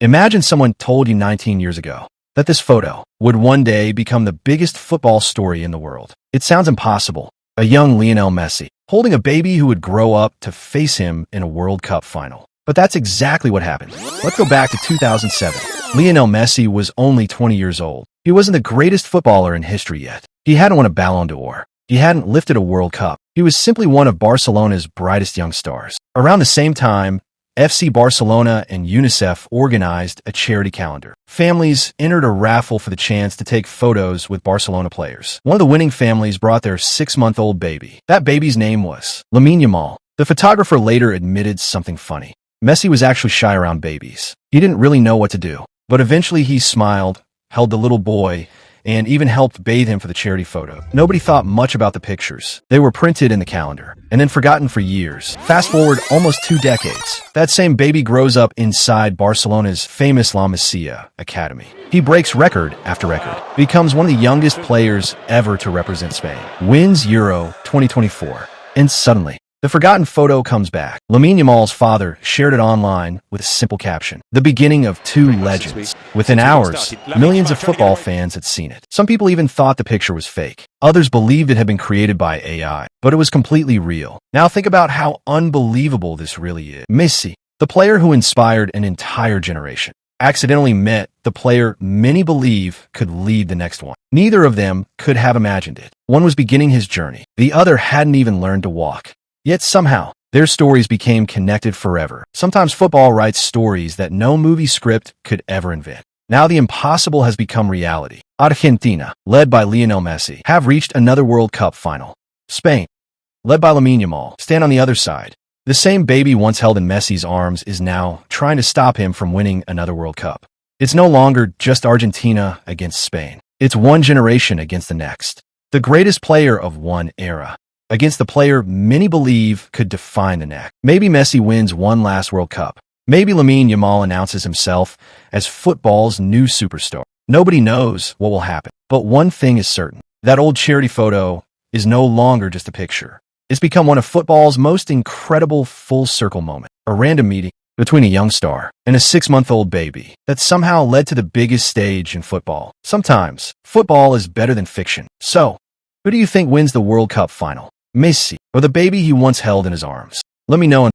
Imagine someone told you 19 years ago that this photo would one day become the biggest football story in the world. It sounds impossible. A young Lionel Messi holding a baby who would grow up to face him in a World Cup final. But that's exactly what happened. Let's go back to 2007. Lionel Messi was only 20 years old. He wasn't the greatest footballer in history yet. He hadn't won a Ballon d'Or. He hadn't lifted a World Cup. He was simply one of Barcelona's brightest young stars. Around the same time, FC Barcelona and UNICEF organized a charity calendar. Families entered a raffle for the chance to take photos with Barcelona players. One of the winning families brought their 6-month-old baby. That baby's name was Lamine Yamal. The photographer later admitted something funny. Messi was actually shy around babies. He didn't really know what to do. But eventually he smiled, held the little boy, and even helped bathe him for the charity photo. Nobody thought much about the pictures. They were printed in the calendar, and then forgotten for years. Fast forward almost 2 decades. That same baby grows up inside Barcelona's famous La Masia Academy. He breaks record after record, becomes one of the youngest players ever to represent Spain, wins Euro 2024, and suddenly, the forgotten photo comes back. Lamine Yamal's father shared it online with a simple caption: the beginning of 2 legends. Within hours, millions of football fans had seen it. Some people even thought the picture was fake. Others believed it had been created by AI, but it was completely real. Now think about how unbelievable this really is. Messi, the player who inspired an entire generation, accidentally met the player many believe could lead the next one. Neither of them could have imagined it. One was beginning his journey. The other hadn't even learned to walk. Yet somehow, their stories became connected forever. Sometimes football writes stories that no movie script could ever invent. Now the impossible has become reality. Argentina, led by Lionel Messi, have reached another World Cup final. Spain, led by Lamine Yamal, stand on the other side. The same baby once held in Messi's arms is now trying to stop him from winning another World Cup. It's no longer just Argentina against Spain. It's one generation against the next. The greatest player of one era against the player many believe could define the next. Maybe Messi wins one last World Cup. Maybe Lamine Yamal announces himself as football's new superstar. Nobody knows what will happen. But one thing is certain. That old charity photo is no longer just a picture. It's become one of football's most incredible full-circle moments. A random meeting between a young star and a 6-month-old baby that somehow led to the biggest stage in football. Sometimes, football is better than fiction. So, who do you think wins the World Cup final? Messi, or the baby he once held in his arms? Let me know.